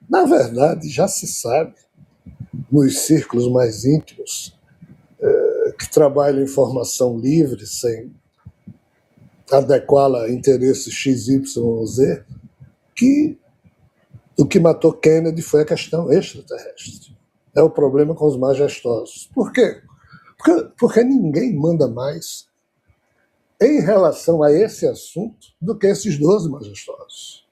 Na verdade, já se sabe, nos círculos mais íntimos, que trabalham em formação livre, sem adequá-la a interesses X, Y ou Z, que o que matou Kennedy foi a questão extraterrestre. É o problema com os majestosos. Por quê? Porque ninguém manda mais em relação a esse assunto do que esses 12 majestosos.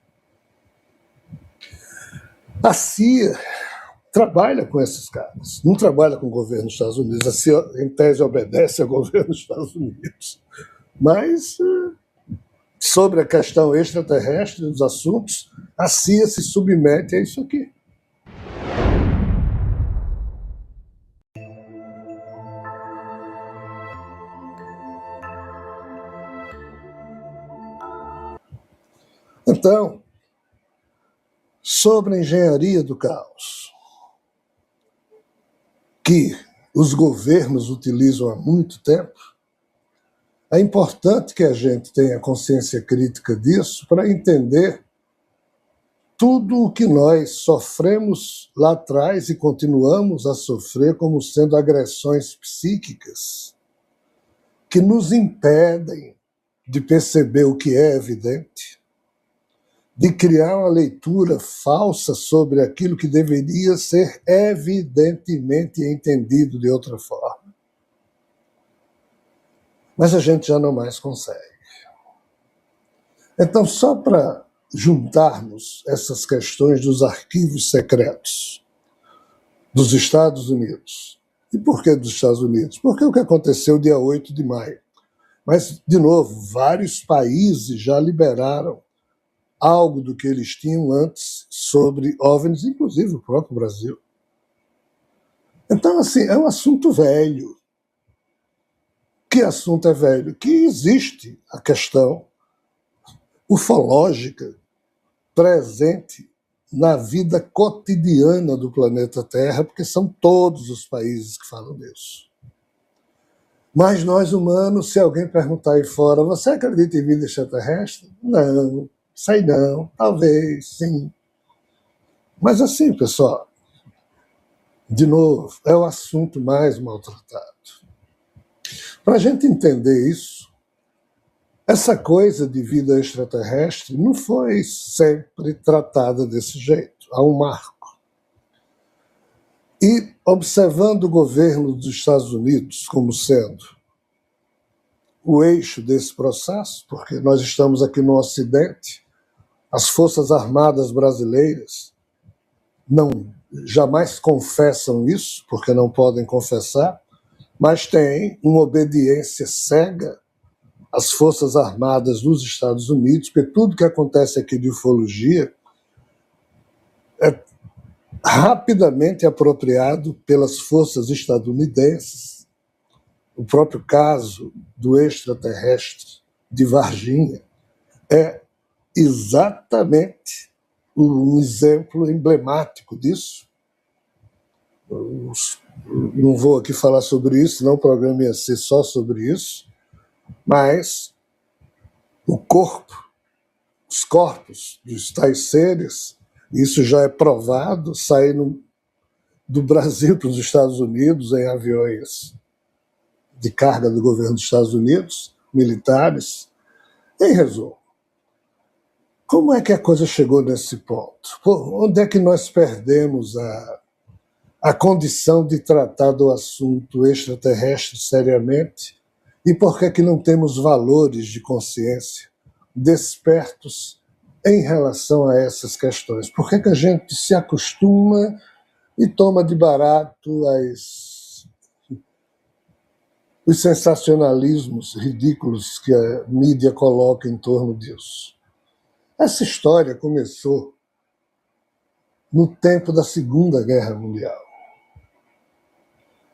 A CIA trabalha com esses caras, não trabalha com o governo dos Estados Unidos. A CIA, em tese, obedece ao governo dos Estados Unidos. Mas, sobre a questão extraterrestre dos assuntos, a CIA se submete a isso aqui. Então, sobre a engenharia do caos, que os governos utilizam há muito tempo, é importante que a gente tenha consciência crítica disso para entender tudo o que nós sofremos lá atrás e continuamos a sofrer como sendo agressões psíquicas que nos impedem de perceber o que é evidente, de criar uma leitura falsa sobre aquilo que deveria ser evidentemente entendido de outra forma. Mas a gente já não mais consegue. Então, só para juntarmos essas questões dos arquivos secretos dos Estados Unidos. E por que dos Estados Unidos? Porque o que aconteceu dia 8 de maio. Mas, de novo, vários países já liberaram algo do que eles tinham antes sobre OVNIs, inclusive o próprio Brasil. Então, assim, é um assunto velho. Que assunto é velho? Que existe a questão ufológica presente na vida cotidiana do planeta Terra, porque são todos os países que falam disso. Mas nós humanos, se alguém perguntar aí fora, você acredita em vida extraterrestre? Não, sei não, talvez, sim. Mas assim, pessoal, de novo, é o assunto mais maltratado. Para a gente entender isso, essa coisa de vida extraterrestre não foi sempre tratada desse jeito. Há um marco. E observando o governo dos Estados Unidos como sendo o eixo desse processo, porque nós estamos aqui no Ocidente, as Forças Armadas brasileiras jamais confessam isso, porque não podem confessar, mas têm uma obediência cega às Forças Armadas dos Estados Unidos, porque tudo que acontece aqui de ufologia é rapidamente apropriado pelas forças estadunidenses. O próprio caso do extraterrestre de Varginha é exatamente um exemplo emblemático disso. Não vou aqui falar sobre isso, não o programa ia ser só sobre isso, mas o corpo, os corpos dos tais seres, isso já é provado, saindo do Brasil para os Estados Unidos em aviões de carga do governo dos Estados Unidos, militares. Em resumo, como é que a coisa chegou nesse ponto? Onde é que nós perdemos a condição de tratar do assunto extraterrestre seriamente? E por que não temos valores de consciência despertos em relação a essas questões? Por que a gente se acostuma e toma de barato os sensacionalismos ridículos que a mídia coloca em torno disso? Essa história começou no tempo da Segunda Guerra Mundial,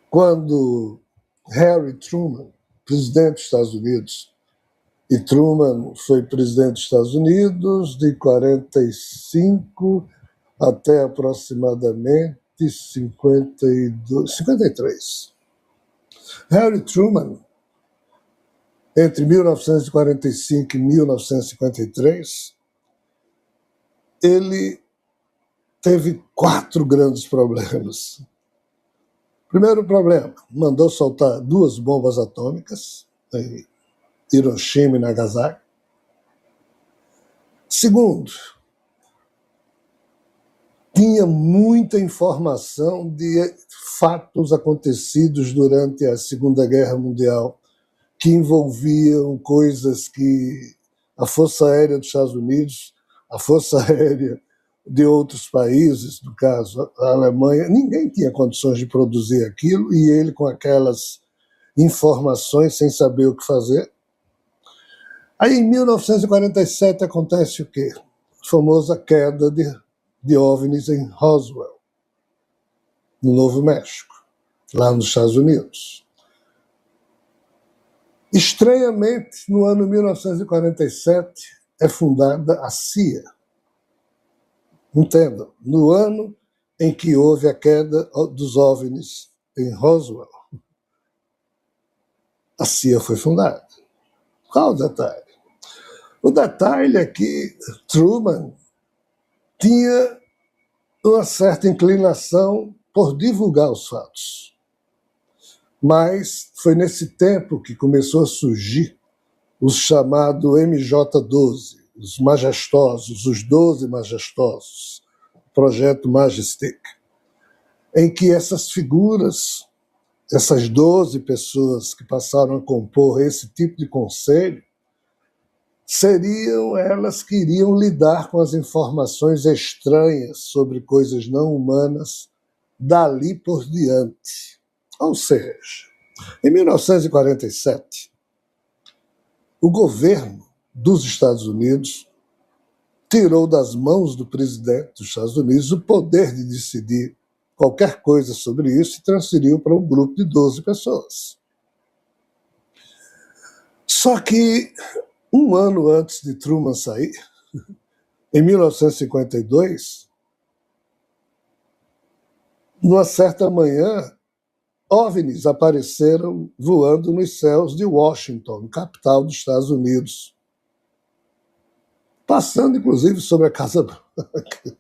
quando Harry Truman, presidente dos Estados Unidos, e Truman foi presidente dos Estados Unidos de 45 até aproximadamente 53. Harry Truman, entre 1945 e 1953, ele teve 4 grandes problemas. Primeiro problema, mandou soltar 2 bombas atômicas, em Hiroshima e Nagasaki. Segundo, tinha muita informação de fatos acontecidos durante a Segunda Guerra Mundial que envolviam coisas que a Força Aérea dos Estados Unidos, a Força Aérea de outros países, no caso a Alemanha, ninguém tinha condições de produzir aquilo, e ele, com aquelas informações, sem saber o que fazer. Aí, em 1947, acontece o quê? A famosa queda de OVNIs em Roswell, no Novo México, lá nos Estados Unidos. Estranhamente, no ano 1947, é fundada a CIA. Entendam, no ano em que houve a queda dos OVNIs em Roswell, a CIA foi fundada. Qual o detalhe? O detalhe é que Truman tinha uma certa inclinação por divulgar os fatos. Mas foi nesse tempo que começou a surgir o chamado MJ-12, os majestosos, os 12 majestosos, projeto Majestic, em que essas figuras, essas 12 pessoas que passaram a compor esse tipo de conselho, seriam elas que iriam lidar com as informações estranhas sobre coisas não humanas dali por diante. Ou seja, em 1947, o governo dos Estados Unidos tirou das mãos do presidente dos Estados Unidos o poder de decidir qualquer coisa sobre isso e transferiu para um grupo de 12 pessoas. Só que, um ano antes de Truman sair, em 1952, numa certa manhã, OVNIs apareceram voando nos céus de Washington, capital dos Estados Unidos, passando inclusive sobre a Casa Branca.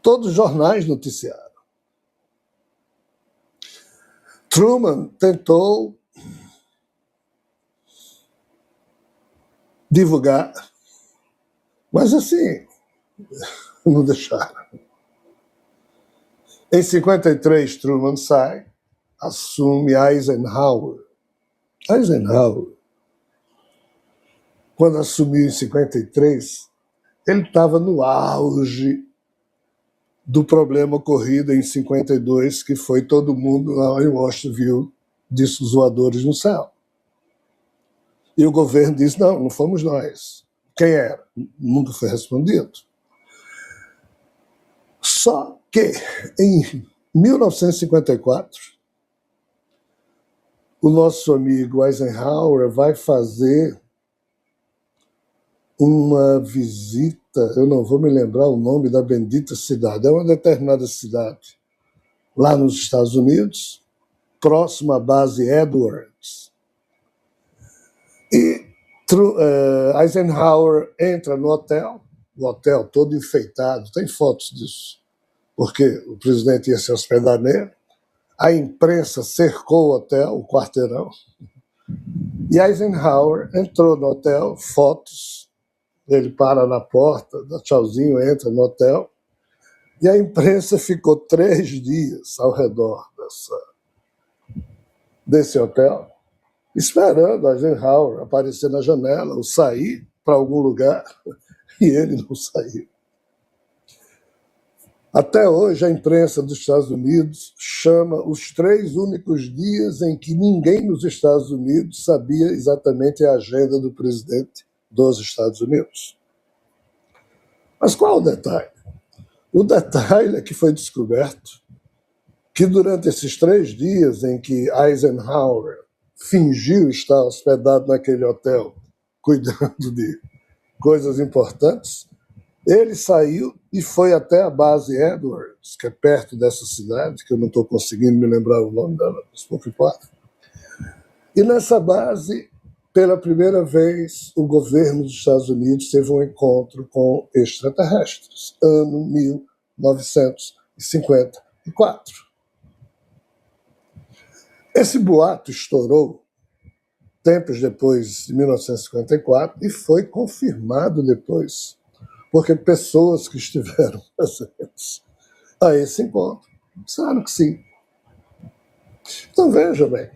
Todos os jornais noticiaram. Truman tentou divulgar, mas assim, não deixaram. Em 53, Truman sai, assume Eisenhower. Eisenhower, quando assumiu em 53, ele estava no auge do problema ocorrido em 52, que foi todo mundo lá em Washington viu discos voadores no céu. E o governo disse, não fomos nós. Quem era? Nunca foi respondido. Só que, em 1954, o nosso amigo Eisenhower vai fazer uma visita, eu não vou me lembrar o nome da bendita cidade, é uma determinada cidade, lá nos Estados Unidos, próximo à base Edwards. E Eisenhower entra no hotel, o hotel todo enfeitado, tem fotos disso, porque o presidente ia se hospedar nele, a imprensa cercou o hotel, o quarteirão, e Eisenhower entrou no hotel, fotos, ele para na porta, dá tchauzinho, entra no hotel, e a imprensa ficou 3 dias ao redor desse hotel, esperando Eisenhower aparecer na janela ou sair para algum lugar, e ele não saiu. Até hoje, a imprensa dos Estados Unidos chama os 3 únicos dias em que ninguém nos Estados Unidos sabia exatamente a agenda do presidente dos Estados Unidos. Mas qual o detalhe? O detalhe é que foi descoberto que durante esses 3 dias em que Eisenhower fingiu estar hospedado naquele hotel, cuidando de coisas importantes, ele saiu e foi até a base Edwards, que é perto dessa cidade, que eu não estou conseguindo me lembrar o nome dela, mas pouco importa. E nessa base, pela primeira vez, o governo dos Estados Unidos teve um encontro com extraterrestres, ano 1954. Esse boato estourou tempos depois de 1954 e foi confirmado depois, porque pessoas que estiveram presentes a esse encontro disseram que sim. Então, veja bem,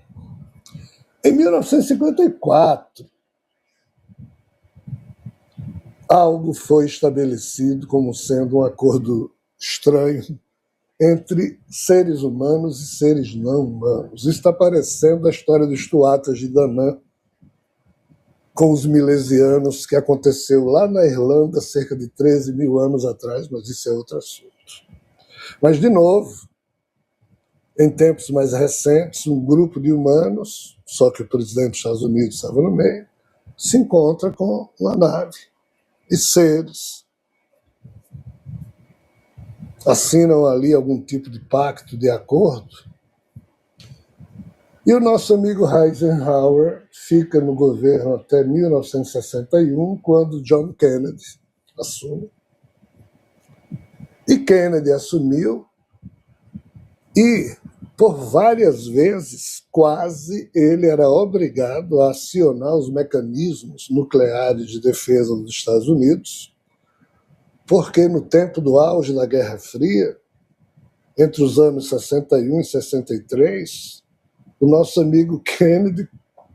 em 1954, algo foi estabelecido como sendo um acordo estranho entre seres humanos e seres não humanos. Isso está parecendo a história dos Tuatas de Danann com os milesianos, que aconteceu lá na Irlanda cerca de 13 mil anos atrás, mas isso é outro assunto. Mas, de novo, em tempos mais recentes, um grupo de humanos, só que o presidente dos Estados Unidos estava no meio, se encontra com uma nave e seres assinam ali algum tipo de pacto, de acordo, e o nosso amigo Eisenhower fica no governo até 1961, quando John Kennedy assume. E Kennedy assumiu e, por várias vezes, quase ele era obrigado a acionar os mecanismos nucleares de defesa dos Estados Unidos, porque no tempo do auge da Guerra Fria, entre os anos 61 e 63, o nosso amigo Kennedy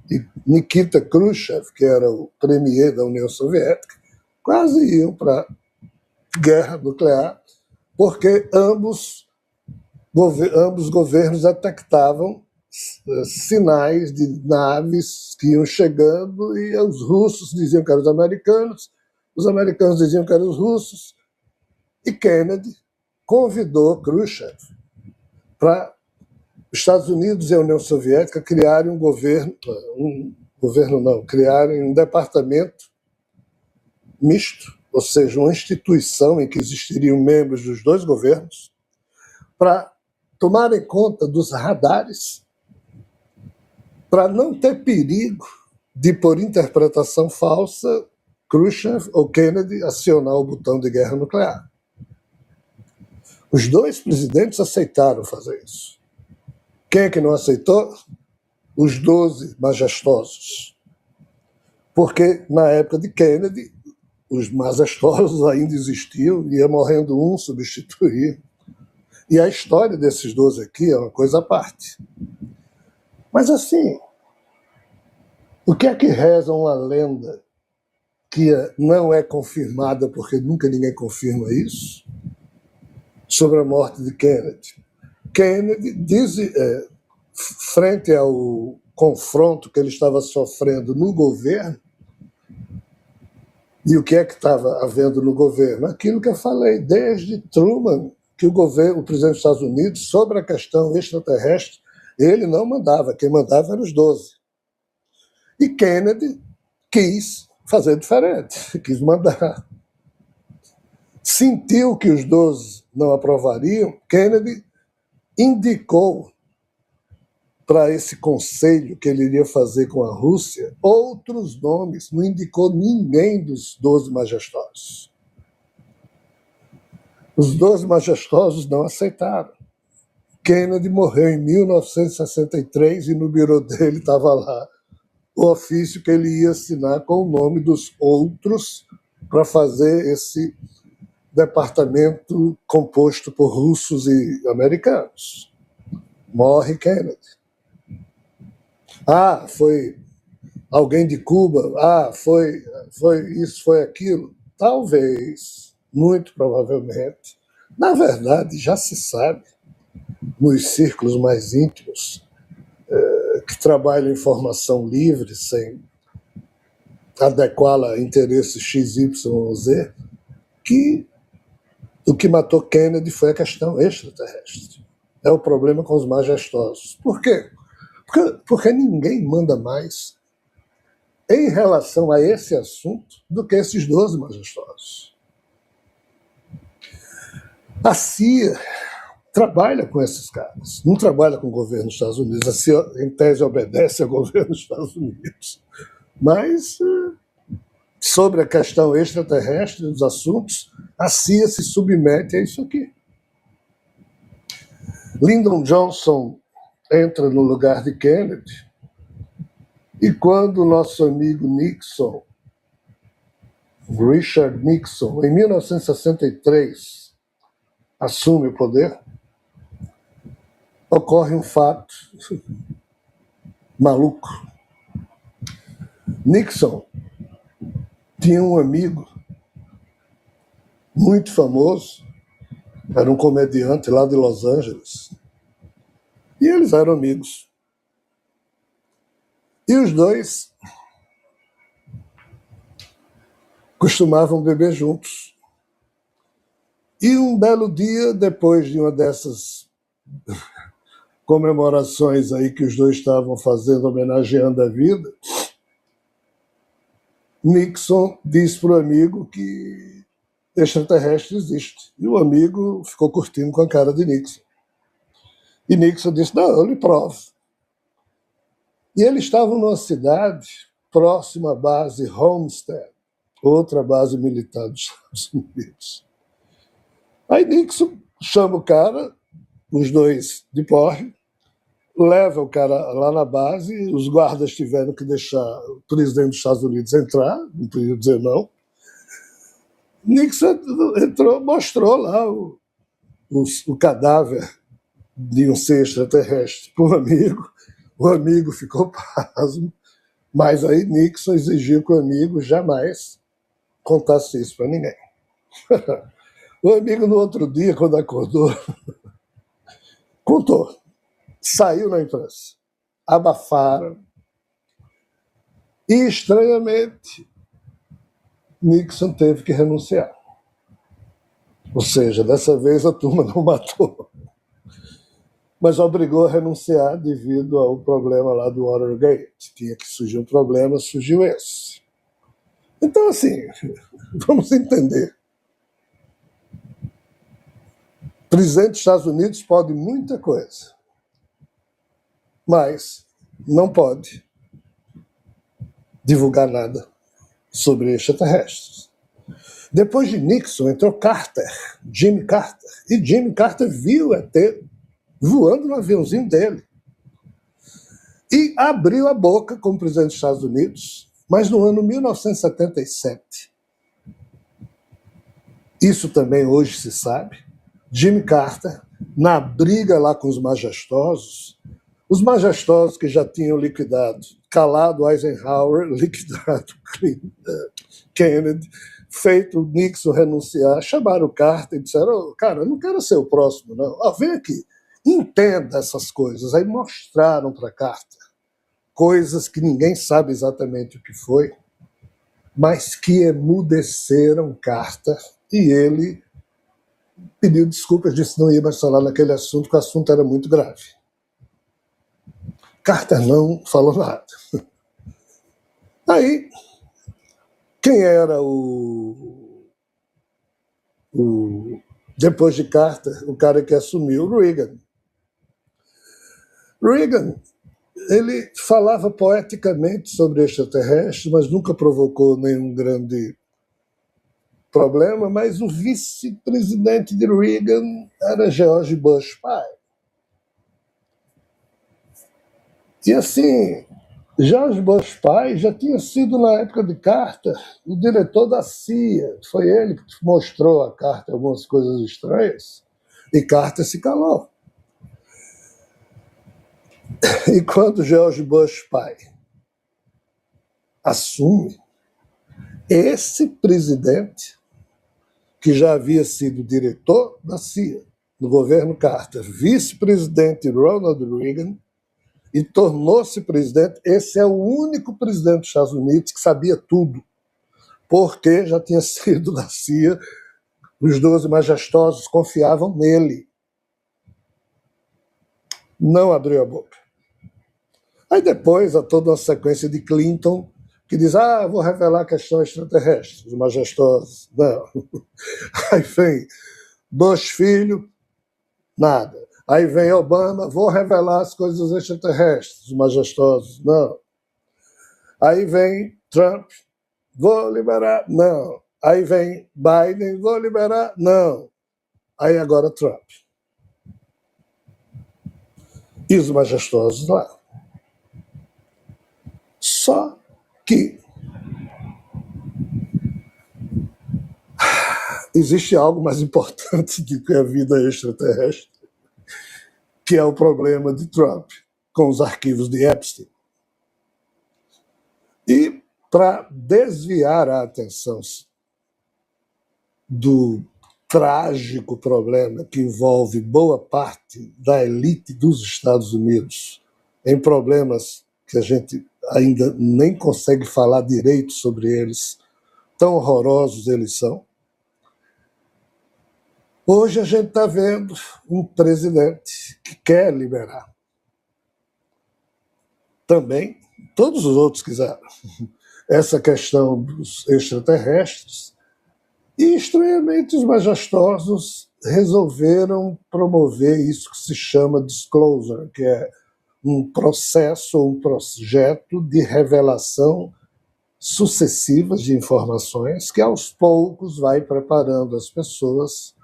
e Nikita Khrushchev, que era o premier da União Soviética, quase iam para a guerra nuclear, porque ambos governos detectavam sinais de naves que iam chegando e os russos diziam que eram os americanos diziam que eram os russos, e Kennedy convidou Khrushchev para os Estados Unidos e a União Soviética criarem criarem um departamento misto, ou seja, uma instituição em que existiriam membros dos dois governos, para tomarem conta dos radares, para não ter perigo de, por interpretação falsa, Khrushchev ou Kennedy acionar o botão de guerra nuclear. Os dois presidentes aceitaram fazer isso. Quem é que não aceitou? Os 12 majestosos. Porque, na época de Kennedy, os majestosos ainda existiam, ia morrendo um, substituía. E a história desses 12 aqui é uma coisa à parte. Mas, assim, o que é que reza uma lenda que não é confirmada, porque nunca ninguém confirma isso, sobre a morte de Kennedy? Kennedy diz, frente ao confronto que ele estava sofrendo no governo, e o que é que estava havendo no governo? Aquilo que eu falei, desde Truman, que o presidente dos Estados Unidos, sobre a questão extraterrestre, ele não mandava, quem mandava eram os 12. E Kennedy quis fazer diferente, quis mandar. Sentiu que os 12 não aprovariam, Kennedy indicou para esse conselho que ele iria fazer com a Rússia outros nomes, não indicou ninguém dos 12 majestosos. Os 12 majestosos não aceitaram. Kennedy morreu em 1963 e no birô dele estava lá o ofício que ele ia assinar com o nome dos outros para fazer esse departamento composto por russos e americanos. Morre Kennedy. Ah, foi alguém de Cuba. Ah, foi isso, foi aquilo. Talvez, muito provavelmente, na verdade, já se sabe, nos círculos mais íntimos, que trabalham em informação livre, sem adequá-la a interesses X, Y ou Z, que o que matou Kennedy foi a questão extraterrestre. É o problema com os majestosos. Por quê? Porque ninguém manda mais em relação a esse assunto do que esses 12 majestosos. A CIA trabalha com esses caras, não trabalha com o governo dos Estados Unidos. A CIA, em tese, obedece ao governo dos Estados Unidos. Mas, sobre a questão extraterrestre, os assuntos, a CIA se submete a isso aqui. Lyndon Johnson entra no lugar de Kennedy, e quando o nosso amigo Nixon, Richard Nixon, em 1963, assume o poder, ocorre um fato maluco. Nixon tinha um amigo muito famoso, era um comediante lá de Los Angeles, e eles eram amigos. E os dois costumavam beber juntos. E um belo dia, depois de uma dessas comemorações aí que os dois estavam fazendo, homenageando a vida, Nixon disse para o amigo que extraterrestre existe. E o amigo ficou curtindo com a cara de Nixon. E Nixon disse, não, eu lhe provo. E eles estavam numa cidade próxima à base Homestead, outra base militar dos Estados Unidos. Aí Nixon chama o cara, os dois de porre, leva o cara lá na base, os guardas tiveram que deixar o presidente dos Estados Unidos entrar, não podia dizer não. Nixon entrou, mostrou lá o cadáver de um ser extraterrestre para um amigo. O amigo ficou pasmo, mas aí Nixon exigiu que o amigo jamais contasse isso para ninguém. O amigo, no outro dia, quando acordou, contou. Saiu na imprensa. Abafaram. E, estranhamente, Nixon teve que renunciar. Ou seja, dessa vez a turma não matou. Mas obrigou a renunciar devido ao problema lá do Watergate. Tinha que surgir um problema, surgiu esse. Então, assim, vamos entender. O presidente dos Estados Unidos pode muita coisa, mas não pode divulgar nada sobre extraterrestres. Depois de Nixon entrou Carter, Jimmy Carter, e Jimmy Carter viu o ET voando no aviãozinho dele. E abriu a boca como presidente dos Estados Unidos, mas no ano 1977. Isso também hoje se sabe. Jimmy Carter, na briga lá com os majestosos que já tinham liquidado, calado Eisenhower, liquidado Kennedy, feito Nixon renunciar, chamaram o Carter e disseram, cara, eu não quero ser o próximo, não. Vem aqui, entenda essas coisas. Aí mostraram para Carter coisas que ninguém sabe exatamente o que foi, mas que emudeceram Carter, e ele pediu desculpas, disse que não ia mais falar naquele assunto, porque o assunto era muito grave. Carter não falou nada. Aí, quem era depois de Carter, o cara que assumiu? Reagan. Reagan, ele falava poeticamente sobre extraterrestres, mas nunca provocou nenhum grande problema, mas o vice-presidente de Reagan era George Bush pai. E assim, George Bush pai já tinha sido, na época de Carter, o diretor da CIA. Foi ele que mostrou a Carter algumas coisas estranhas, e Carter se calou. E quando George Bush pai assume, esse presidente, que já havia sido diretor da CIA no governo Carter, vice-presidente Ronald Reagan, e tornou-se presidente, esse é o único presidente dos Estados Unidos que sabia tudo, porque já tinha sido da CIA, os 12 majestosos confiavam nele. Não abriu a boca. Aí depois, há toda uma sequência de Clinton, que diz, vou revelar a questão extraterrestre, os majestosos. Não. Aí vem Bush filho, nada. Aí vem Obama, vou revelar as coisas extraterrestres, os majestosos. Não. Aí vem Trump, vou liberar, não. Aí vem Biden, vou liberar, não. Aí agora Trump. E os majestosos lá. Só que existe algo mais importante do que a vida extraterrestre, que é o problema de Trump com os arquivos de Epstein. E para desviar a atenção do trágico problema que envolve boa parte da elite dos Estados Unidos em problemas que a gente ainda nem consegue falar direito sobre eles, tão horrorosos eles são, hoje a gente está vendo um presidente que quer liberar. Também, todos os outros quiseram. Essa questão dos extraterrestres. E, estranhamente, os majestosos resolveram promover isso que se chama disclosure, que é um processo, um projeto de revelação sucessivas de informações que, aos poucos, vai preparando as pessoas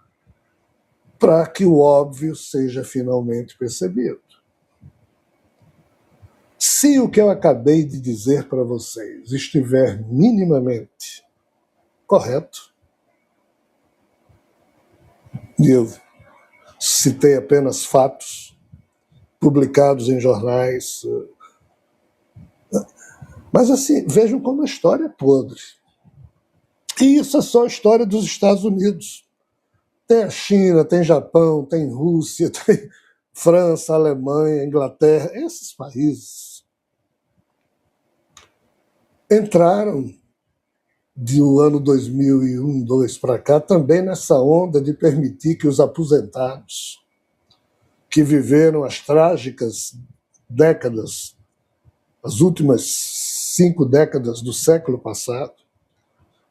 para que o óbvio seja finalmente percebido. Se o que eu acabei de dizer para vocês estiver minimamente correto, e eu citei apenas fatos publicados em jornais, mas assim, vejam como a história é podre. E isso é só a história dos Estados Unidos. Tem a China, tem Japão, tem Rússia, tem França, Alemanha, Inglaterra, esses países entraram do ano 2001, 2002 para cá, também nessa onda de permitir que os aposentados, que viveram as trágicas décadas, as últimas 5 décadas do século passado,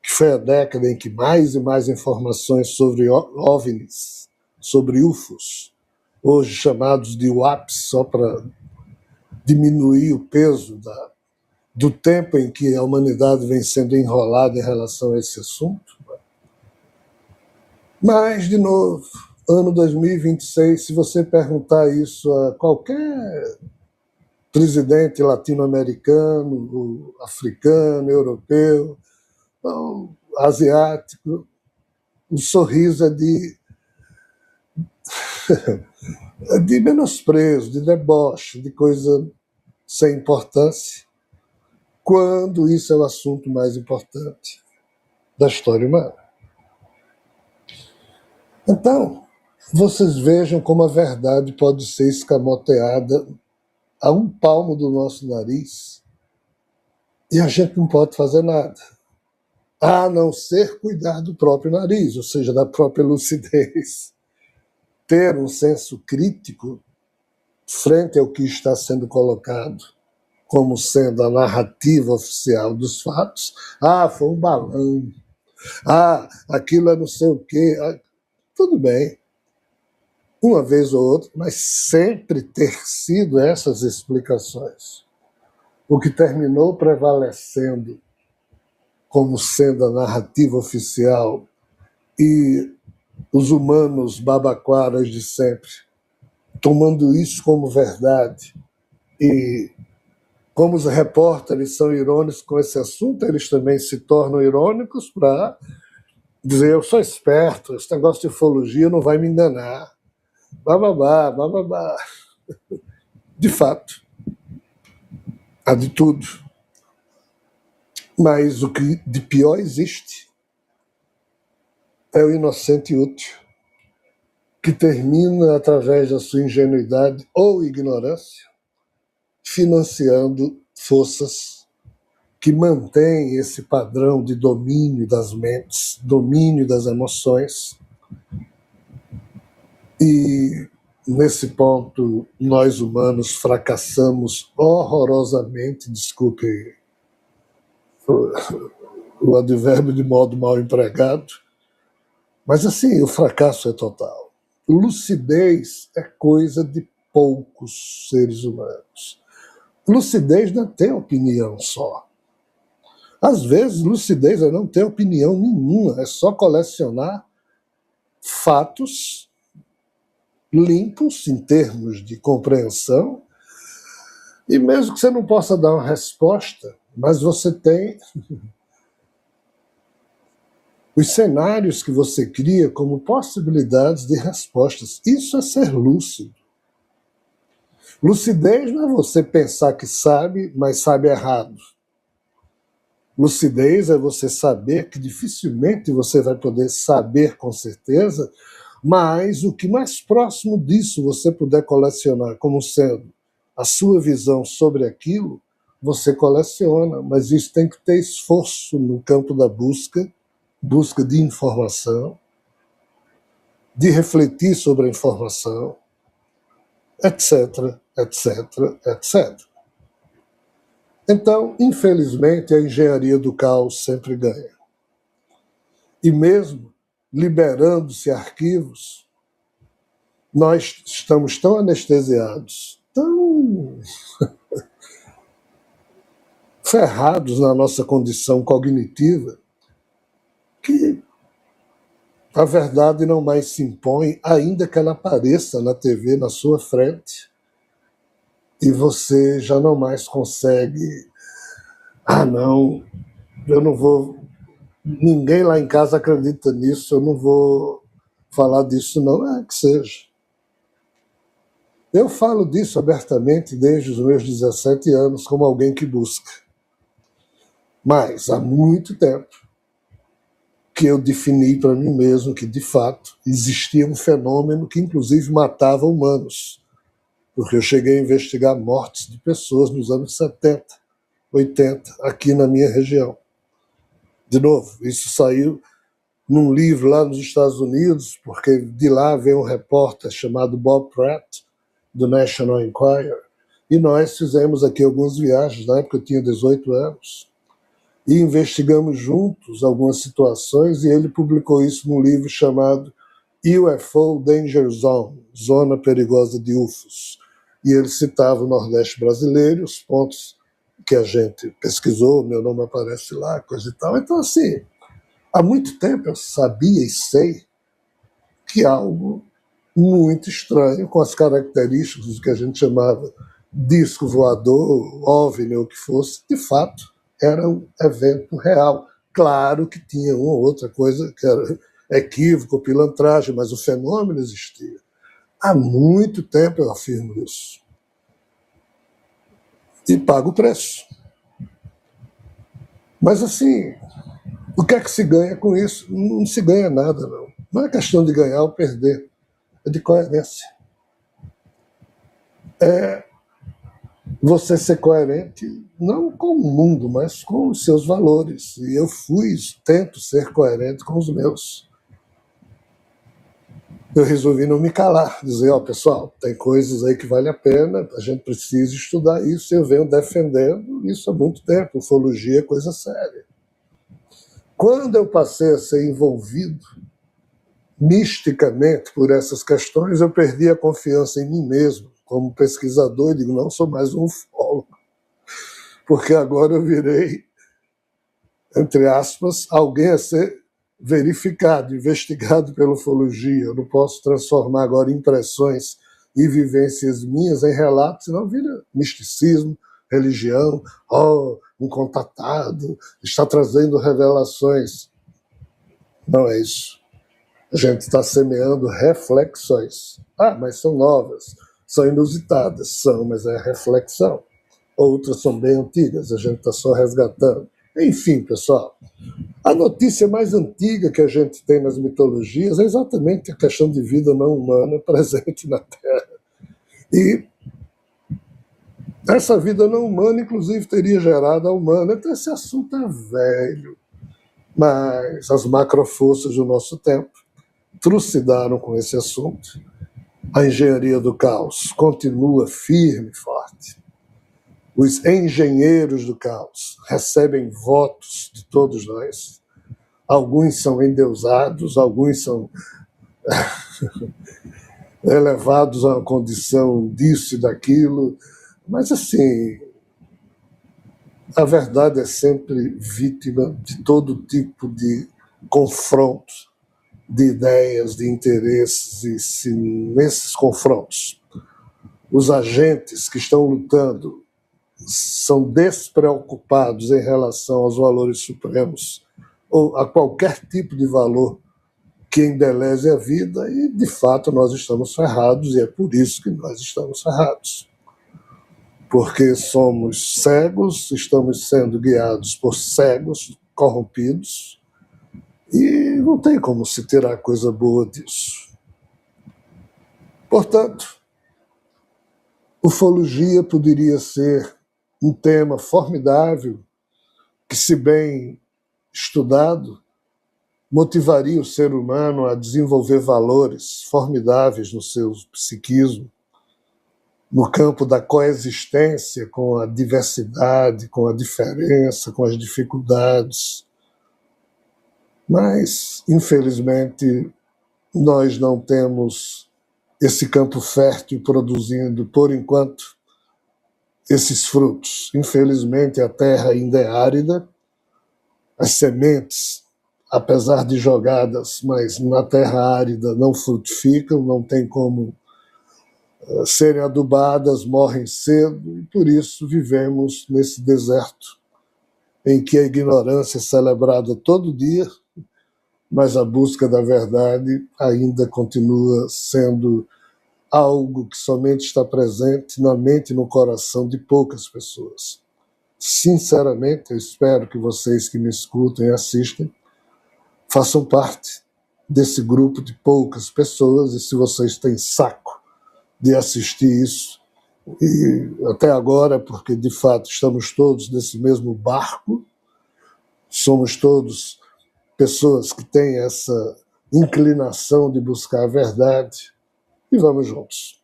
que foi a década em que mais e mais informações sobre OVNIs, sobre UFOs, hoje chamados de UAPs, só para diminuir o peso do tempo em que a humanidade vem sendo enrolada em relação a esse assunto. Mas, de novo, ano 2026, se você perguntar isso a qualquer presidente latino-americano, africano, europeu, asiático, o sorriso é de menosprezo, de deboche, de coisa sem importância, quando isso é o assunto mais importante da história humana. Então, vocês vejam como a verdade pode ser escamoteada a um palmo do nosso nariz e a gente não pode fazer nada, a não ser cuidar do próprio nariz, ou seja, da própria lucidez, ter um senso crítico frente ao que está sendo colocado como sendo a narrativa oficial dos fatos. Ah, foi um balão. Ah, aquilo é não sei o quê. Ah, tudo bem, uma vez ou outra, mas sempre ter sido essas explicações. O que terminou prevalecendo como sendo a narrativa oficial e os humanos babaquaras de sempre tomando isso como verdade. E como os repórteres são irônicos com esse assunto, eles também se tornam irônicos para dizer: eu sou esperto, esse negócio de ufologia não vai me enganar. Bababá, bababá. De fato, há de tudo. Mas o que de pior existe é o inocente útil, que termina, através da sua ingenuidade ou ignorância, financiando forças que mantêm esse padrão de domínio das mentes, domínio das emoções. E, nesse ponto, nós humanos fracassamos horrorosamente, desculpe o advérbio de modo mal empregado, mas assim, o fracasso é total. Lucidez é coisa de poucos seres humanos. Lucidez não tem opinião só. Às vezes, lucidez é não ter opinião nenhuma, é só colecionar fatos limpos em termos de compreensão, e mesmo que você não possa dar uma resposta, mas você tem os cenários que você cria como possibilidades de respostas. Isso é ser lúcido. Lucidez não é você pensar que sabe, mas sabe errado. Lucidez é você saber que dificilmente você vai poder saber com certeza, mas o que mais próximo disso você puder colecionar como sendo a sua visão sobre aquilo, você coleciona, mas isso tem que ter esforço no campo da busca de informação, de refletir sobre a informação, etc, etc, etc. Então, infelizmente, a engenharia do caos sempre ganha. E mesmo liberando-se arquivos, nós estamos tão anestesiados, tão ferrados na nossa condição cognitiva, que a verdade não mais se impõe, ainda que ela apareça na TV na sua frente, e você já não mais consegue. Ah, não, eu não vou. Ninguém lá em casa acredita nisso, eu não vou falar disso, não. É que seja. Eu falo disso abertamente desde os meus 17 anos, como alguém que busca. Mas há muito tempo que eu defini para mim mesmo que, de fato, existia um fenômeno que, inclusive, matava humanos. Porque eu cheguei a investigar mortes de pessoas nos anos 70, 80, aqui na minha região. De novo, isso saiu num livro lá nos Estados Unidos, porque de lá veio um repórter chamado Bob Pratt, do National Enquirer, e nós fizemos aqui algumas viagens, na época eu tinha 18 anos, e investigamos juntos algumas situações, e ele publicou isso num livro chamado UFO Danger Zone, Zona Perigosa de UFOs. E ele citava o Nordeste brasileiro, os pontos que a gente pesquisou, meu nome aparece lá, coisa e tal. Então, assim, há muito tempo eu sabia e sei que algo muito estranho, com as características do que a gente chamava disco voador, OVNI ou o que fosse, de fato, era um evento real. Claro que tinha uma ou outra coisa que era equívoco, pilantragem, mas o fenômeno existia. Há muito tempo eu afirmo isso. E pago o preço. Mas, assim, o que é que se ganha com isso? Não se ganha nada, não. Não é questão de ganhar ou perder, é de coerência. É você ser coerente não com o mundo, mas com os seus valores. E eu tento ser coerente com os meus. Eu resolvi não me calar, dizer, ó, pessoal, tem coisas aí que vale a pena, a gente precisa estudar isso, e eu venho defendendo isso há muito tempo, ufologia é coisa séria. Quando eu passei a ser envolvido misticamente por essas questões, eu perdi a confiança em mim mesmo, como pesquisador, e digo, não sou mais um ufólogo, porque agora eu virei, entre aspas, alguém a ser verificado, investigado pela ufologia. Eu não posso transformar agora impressões e vivências minhas em relatos, senão vira misticismo, religião, um contatado, está trazendo revelações. Não é isso. A gente está semeando reflexões. Ah, mas são novas, são inusitadas, são, mas é reflexão. Outras são bem antigas, a gente está só resgatando. Enfim, pessoal, a notícia mais antiga que a gente tem nas mitologias é exatamente a questão de vida não humana presente na Terra. E essa vida não humana, inclusive, teria gerado a humana. Então, esse assunto é velho. Mas as macroforças do nosso tempo trucidaram com esse assunto. A engenharia do caos continua firme e forte. Os engenheiros do caos recebem votos de todos nós. Alguns são endeusados, alguns são elevados a uma condição disso e daquilo. Mas, assim, A verdade é sempre vítima de todo tipo de confronto de ideias, de interesses, e se nesses confrontos os agentes que estão lutando são despreocupados em relação aos valores supremos ou a qualquer tipo de valor que embeleze a vida, e de fato nós estamos ferrados, e é por isso que nós estamos ferrados. Porque somos cegos, estamos sendo guiados por cegos, corrompidos, e não tem como se tirar coisa boa disso. Portanto, ufologia poderia ser um tema formidável que, se bem estudado, motivaria o ser humano a desenvolver valores formidáveis no seu psiquismo, no campo da coexistência com a diversidade, com a diferença, com as dificuldades. Mas, infelizmente, nós não temos esse campo fértil produzindo, por enquanto, esses frutos. Infelizmente, a terra ainda é árida, as sementes, apesar de jogadas, mas na terra árida não frutificam, não tem como serem adubadas, morrem cedo, e por isso vivemos nesse deserto em que a ignorância é celebrada todo dia, mas a busca da verdade ainda continua sendo algo que somente está presente na mente e no coração de poucas pessoas. Sinceramente, eu espero que vocês que me escutam e assistem façam parte desse grupo de poucas pessoas, e se vocês têm saco de assistir isso, e até agora, porque de fato estamos todos nesse mesmo barco, somos todos pessoas que têm essa inclinação de buscar a verdade, e vamos juntos.